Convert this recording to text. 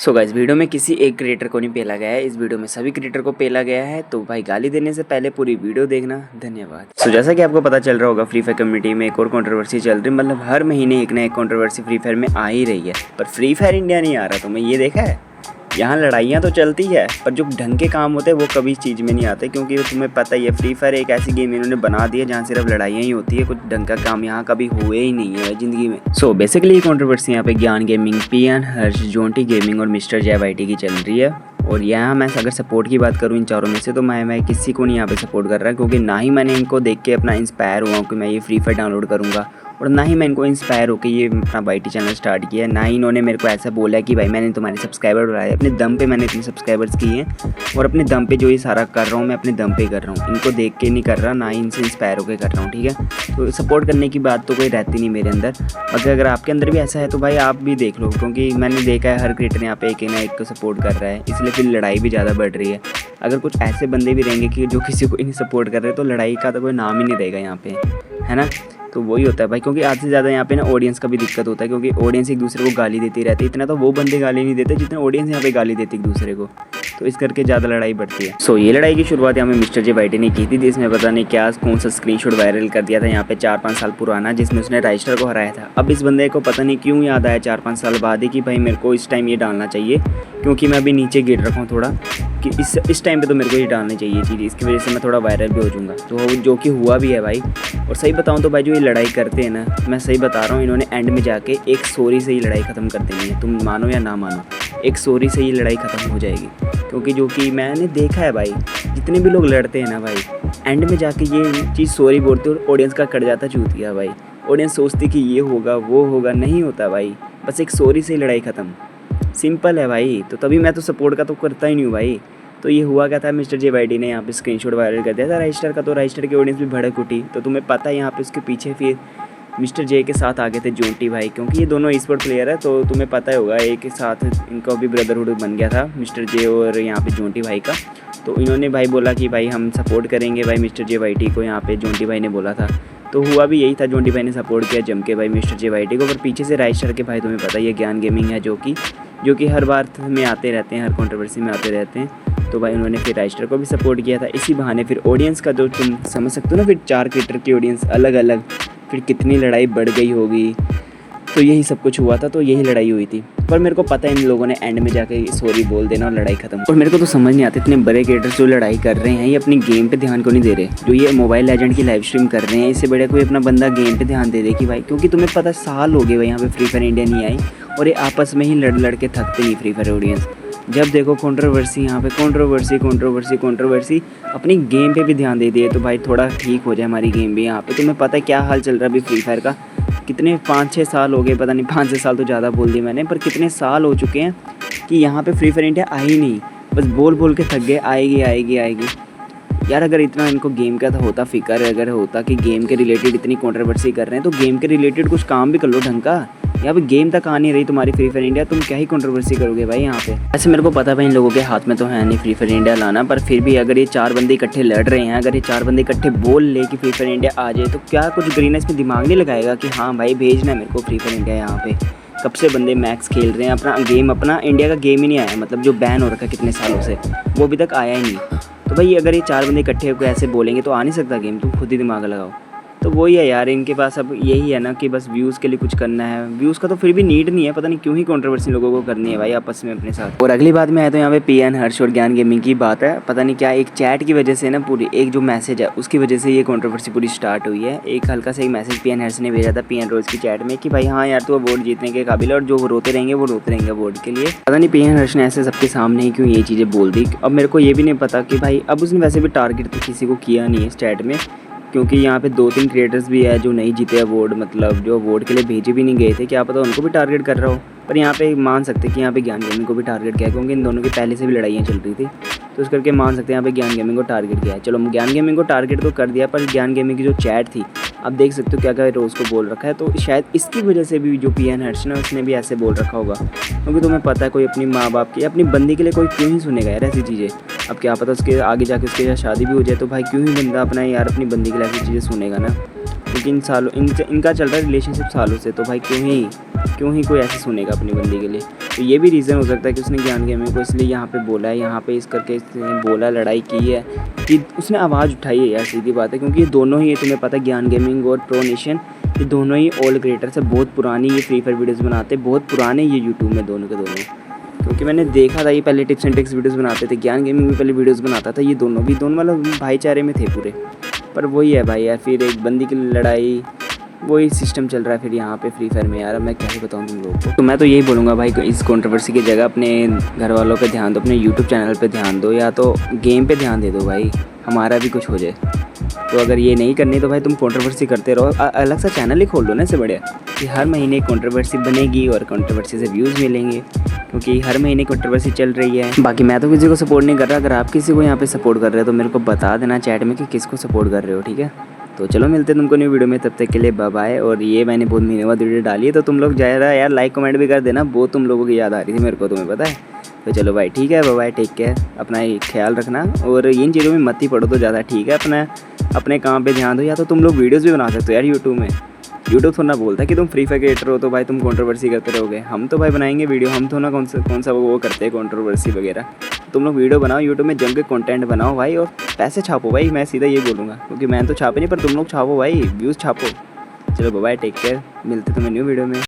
So guys video में किसी एक क्रिएटर को नहीं पेला गया है, इस वीडियो में सभी क्रिएटर को पेला गया है। तो भाई गाली देने से पहले पूरी वीडियो देखना, धन्यवाद। सो जैसा कि आपको पता चल रहा होगा, फ्री फायर कम्युनिटी में एक और कंट्रोवर्सी चल रही है। मतलब हर महीने एक ना एक कंट्रोवर्सी फ्री फायर में आ ही रही है, पर फ्री फायर इंडिया नहीं आ रहा। तुमने ये देखा है? यहाँ लड़ाइयाँ तो चलती है, पर जो ढंग के काम होते हैं वो कभी इस चीज़ में नहीं आते, क्योंकि तुम्हें पता ही है फ्री फायर एक ऐसी गेम इन्होंने बना दी है जहाँ सिर्फ लड़ाइयाँ ही होती है। कुछ ढंग का काम यहाँ कभी हुए ही नहीं है ज़िंदगी में। सो बेसिकली ये कंट्रोवर्सी यहाँ पे ज्ञान गेमिंग, पियन हर्ष, जोंटी गेमिंग और मिस्टर जय वाईटी की चल रही है। और यहाँ मैं अगर सपोर्ट की बात करूँ इन चारों में से, तो मैं किसी को नहीं यहाँ पे सपोर्ट कर रहा, क्योंकि ना ही मैंने इनको देख के अपना इंस्पायर हुआ कि मैं ये फ्री फायर डाउनलोड करूँगा, और ना ही मैं इनको इंस्पायर होकर ये अपना वाईटी चैनल स्टार्ट किया है। ना ही इन्होंने मेरे को ऐसा बोला कि भाई मैंने तुम्हारे सब्सक्राइबर बढ़ाए। अपने दम पे मैंने इतने सब्सक्राइबर्स किए हैं, और अपने दम पे जो ये सारा कर रहा हूँ मैं अपने दम पे कर रहा हूँ। इनको देख के नहीं कर रहा, ना ही इनसे इंस्पायर होकर कर रहा हूँ, ठीक है। तो सपोर्ट करने की बात तो कोई रहती नहीं मेरे अंदर। अगर आपके अंदर भी ऐसा है तो भाई आप भी देख लो, क्योंकि मैंने देखा है हर क्रिएटर यहाँ पे एक ना एक को सपोर्ट कर रहा है, इसलिए फिर लड़ाई भी ज़्यादा बढ़ रही है। अगर कुछ ऐसे बंदे भी रहेंगे कि जो किसी को ही नहीं सपोर्ट कर रहे, तो लड़ाई का तो कोई नाम ही नहीं रहेगा यहाँ पे, है ना। तो वही होता है भाई, क्योंकि आज से ज़्यादा यहाँ पे ना ऑडियंस का भी दिक्कत होता है, क्योंकि ऑडियंस एक दूसरे को गाली देती रहती है। इतना तो वो बंदे गाली नहीं देते जितने ऑडियंस यहाँ पे गाली देती एक दूसरे को, तो इस करके ज़्यादा लड़ाई बढ़ती है। सो ये लड़ाई की शुरुआत यहाँ पे मिस्टर जे वाईटी ने की थी, जिसमें पता नहीं क्या कौन सा स्क्रीनशॉट वायरल कर दिया था यहाँ पे 4-5 साल पुराना, जिसमें उसने राइस्टर को हराया था। अब इस बंदे को पता नहीं क्यों याद आया 4-5 साल बाद ही कि भाई मेरे को इस टाइम ये डालना चाहिए, क्योंकि मैं अभी नीचे गिर रखा हूँ थोड़ा, कि इस टाइम पे तो मेरे को ये डालनी चाहिए चीज़, इसकी वजह से मैं थोड़ा वायरल भी हो जाऊँगा। तो जो कि हुआ भी है भाई। और सही बताऊँ तो भाई जो ये लड़ाई करते हैं ना, मैं सही बता रहा हूँ, इन्होंने एंड में जाके एक सॉरी से ही लड़ाई ख़त्म कर देनी है। तुम मानो या ना मानो, एक सॉरी से ही लड़ाई ख़त्म हो जाएगी, क्योंकि जो कि मैंने देखा है भाई, जितने भी लोग लड़ते हैं ना भाई, एंड में जाके ये चीज़ सॉरी बोलते और ऑडियंस का कट जाता चूतिया भाई। ऑडियंस सोचती कि ये होगा वो होगा, नहीं होता भाई, बस एक सॉरी से ही लड़ाई ख़त्म, सिंपल है भाई। तो तभी मैं तो सपोर्ट का तो करता ही नहीं हूँ भाई। तो ये हुआ क्या था, मिस्टर जे वाईटी ने यहाँ पे स्क्रीनशॉट वायरल कर दिया था रजिस्टर का, तो रजिस्टर की ऑडियंस भी भड़क उठी। तो तुम्हें पता है यहाँ पे उसके पीछे फिर मिस्टर जे के साथ आ गए थे जोंटी भाई, क्योंकि ये दोनों स्पोर्ट प्लेयर है, तो तुम्हें पता ही होगा एक साथ इनका भी ब्रदरहुड बन गया था मिस्टर जे और यहाँ पे जोंटी भाई का। तो इन्होंने भाई बोला कि भाई हम सपोर्ट करेंगे भाई मिस्टर जे वाईटी को, यहाँ पे जोंटी भाई ने बोला था। तो हुआ भी यही था, जोंटी भाई ने सपोर्ट किया जम के भाई मिस्टर जे वाईटी को, पर पीछे से राइस्टर के भाई तुम्हें पता ही है ज्ञान गेमिंग है, जो कि हर बार में आते रहते हैं, हर कंट्रोवर्सी में आते रहते हैं। तो भाई उन्होंने फिर राइस्टर को भी सपोर्ट किया था। इसी बहाने फिर ऑडियंस का जो तुम समझ सकते हो ना, फिर 4 क्रिएटर की ऑडियंस अलग अलग, फिर कितनी लड़ाई बढ़ गई होगी। तो यही सब कुछ हुआ था, तो यही लड़ाई हुई थी। पर मेरे को पता है इन लोगों ने एंड में जाके सॉरी बोल देना और लड़ाई खत्म। और मेरे को तो समझ नहीं आता, इतने बड़े क्रिएटर्स जो लड़ाई कर रहे हैं, ये अपनी गेम पे ध्यान क्यों नहीं दे रहे। जो ये मोबाइल लेजेंड की लाइव स्ट्रीम कर रहे हैं, इससे बढ़िया कोई अपना बंदा गेम पे ध्यान दे दे कि भाई, क्योंकि तुम्हें पता साल हो गए भाई यहाँ पे फ्री फायर इंडिया नहीं आई, और ये आपस में ही लड़ के थकते नहीं फ्री फायर ऑडियंस। जब देखो कंट्रोवर्सी, यहाँ पे कंट्रोवर्सी, अपनी गेम पे भी ध्यान दे दिए तो भाई थोड़ा ठीक हो जाए हमारी गेम भी। यहाँ पे तुम्हें पता है क्या हाल चल रहा है अभी फ्री फायर का, कितने 5-6 साल हो गए, पता नहीं 5-6 साल तो ज़्यादा बोल दी मैंने, पर कितने साल हो चुके हैं कि यहाँ पे फ्री फायर इंडिया आई नहीं, बस बोल के थक गए आएगी। यार अगर इतना इनको गेम का होता फिक्र, अगर होता कि गेम के रिलेटेड इतनी कंट्रोवर्सी कर रहे हैं, तो गेम के रिलेटेड कुछ काम भी कर लो ढंग का। यहाँ पे गेम तक आ नहीं रही तुम्हारी फ्री फायर इंडिया, तुम क्या ही कंट्रोवर्सी करोगे भाई यहाँ पे। ऐसे मेरे को पता भाई इन लोगों के हाथ में तो है नहीं फ्री फायर इंडिया लाना, पर फिर भी अगर ये 4 बंदे इकट्ठे लड़ रहे हैं, अगर ये 4 बंदे इकट्ठे बोल ले कि फ्री फायर इंडिया आ जाए, तो क्या कुछ ग्रीनर्स में दिमाग नहीं लगाएगा कि हाँ भाई भेजना है मेरे को फ्री फायर इंडिया। यहाँ पे कब से बंदे मैक्स खेल रहे हैं, अपना गेम, अपना इंडिया का गेम ही नहीं आया, मतलब जो बैन हो रखा है कितने सालों से, वो अभी तक आया ही नहीं। तो भाई अगर ये 4 बंदे इकट्ठे होकर ऐसे बोलेंगे तो आ नहीं सकता गेम, तुम खुद ही दिमाग लगाओ। तो वही है यार, इनके पास अब यही है ना कि बस व्यूज़ के लिए कुछ करना है। व्यूज़ का तो फिर भी नीड नहीं है, पता नहीं क्यों ही कंट्रोवर्सी लोगों को करनी है भाई आपस में अपने साथ। और अगली बात में है तो यहाँ पे पियन हर्ष और ज्ञान गेमिंग की बात है। पता नहीं क्या एक चैट की वजह से ना, पूरी एक जो मैसेज है उसकी वजह से ये कंट्रोवर्सी पूरी स्टार्ट हुई है। एक हल्का सा एक मैसेज पियन हर्ष ने भेजा था पियन रोज़ की चैट में कि भाई हाँ यार तू वोट जीतने के काबिल है, और जो रोते रहेंगे वो रोते रहेंगे वोट के लिए। पता नहीं पियन हर्ष ने ऐसे सबके सामने ही क्यों ये चीज़ें बोल दी। अब मेरे को ये भी नहीं पता कि भाई, अब उसने वैसे भी टारगेट तो किसी को किया नहीं है इस चैट में, क्योंकि यहाँ पे 2-3 क्रिएटर्स भी है जो नहीं जीते अवार्ड, मतलब जो अवार्ड के लिए भेजे भी नहीं गए थे, क्या पता उनको भी टारगेट कर रहा हो। पर यहाँ पे मान सकते हैं कि यहाँ पे ज्ञान गेमिंग को भी टारगेट किया है, क्योंकि इन दोनों की पहले से भी लड़ाइयाँ चल रही थी, तो इस करके मान सकते हैं यहाँ पे ज्ञान गेमिंग को टारगेट किया है। चलो ज्ञान गेमिंग को टारगेट तो कर दिया, पर ज्ञान गेमिंग की जो चैट थी, आप देख सकते हो क्या क्या रोज़ को बोल रखा है, तो शायद इसकी वजह से भी जो पियन हर्ष ने उसने भी ऐसे बोल रखा होगा, क्योंकि तुम्हें पता है कोई अपनी माँ बाप की, अपनी बंदी के लिए कोई क्यों ही सुनेगा यार ऐसी चीज़ें। अब क्या पता उसके आगे जाके उसके साथ शादी भी हो जाए, तो भाई क्यों ही बंदा अपना यार अपनी बंदी के लिए ऐसी चीज़ें सुनेगा ना। क्योंकि इनका चल रहा है रिलेशनशिप सालों से, तो भाई क्यों ही कोई ऐसे सुनेगा अपनी बंदी के लिए। तो ये भी रीज़न हो सकता है कि उसने ज्ञान गेमिंग को इसलिए यहाँ पे बोला है, यहाँ पे इस करके इसने बोला, लड़ाई की है कि उसने आवाज़ उठाई है यार, सीधी बात है। क्योंकि ये दोनों ही, तुम्हें पता है, ज्ञान गेमिंग और प्रो नेशन, ये दोनों ही ओल्ड क्रिएटर्स है, बहुत पुरानी ये फ्री फायर वीडियोज़ बनाते, बहुत पुराने ये यूट्यूब में दोनों के दोनों। क्योंकि मैंने देखा था ये पहले टिप्स एंड ट्रिक्स वीडियोज़ बनाते थे, ज्ञान गेमिंग भी पहले वीडियोज़ बनाता था, ये दोनों मतलब भाईचारे में थे पूरे। पर वही है भाई यार, फिर एक बंदी की लड़ाई, वही सिस्टम चल रहा है फिर यहाँ पे फ्री फायर में यार। मैं कैसे बताऊँ तुम लोगों को। तो मैं तो यही बोलूँगा भाई, इस कंट्रोवर्सी की जगह अपने घर वालों पे ध्यान दो, अपने यूट्यूब चैनल पे ध्यान दो, या तो गेम पे ध्यान दे दो भाई, हमारा भी कुछ हो जाए। तो अगर ये नहीं करनी तो भाई तुम कंट्रोवर्सी करते रहो, अलग सा चैनल ही खोल दो ना, इससे बढ़िया कि हर महीने कंट्रोवर्सी बनेगी और कंट्रोवर्सी से व्यूज़ मिलेंगे, क्योंकि हर महीने कंट्रोवर्सी चल रही है। बाकी मैं तो किसी को सपोर्ट नहीं कर रहा, अगर आप किसी को यहाँ पे सपोर्ट कर रहे हो तो मेरे को बता देना चैट में कि किसको सपोर्ट कर रहे हो, ठीक है। तो चलो मिलते हैं तुमको न्यू वीडियो में, तब तक के लिए बाय बाय। और ये मैंने बहुत महीने बाद वीडियो डाली है, तो तुम लोग ज़्यादा यार लाइक कमेंट भी कर देना, बहुत तुम लोगों की याद आ रही थी मेरे को, तुम्हें पता है। तो चलो भाई ठीक है, बाय बाय, टेक केयर, अपना ख्याल रखना और इन चीज़ों में मत ही पड़ो तो ज़्यादा ठीक है। अपने काम पे ध्यान दो, या तो तुम लोग वीडियोज़ भी बना सकते हो यार यूट्यूब में। यूट्यूब थोड़ा बोलता है कि तुम फ्री फायर क्रिएटर हो तो भाई तुम कंट्रोवर्सी करते रहोगे। हम तो भाई बनाएंगे वीडियो, हम तो ना कौन सा वो करते हैं कंट्रोवर्सी वगैरह। तुम लोग वीडियो बनाओ यूट्यूब में, जम के कंटेंट बनाओ भाई, और पैसे छापो भाई, मैं सीधा ये बोलूँगा, क्योंकि मैं तो छापे नहीं, पर तुम लोग छापो भाई, व्यूज़ छापो। चलो बाय, टेक केयर, मिलते तुम्हें न्यू वीडियो में।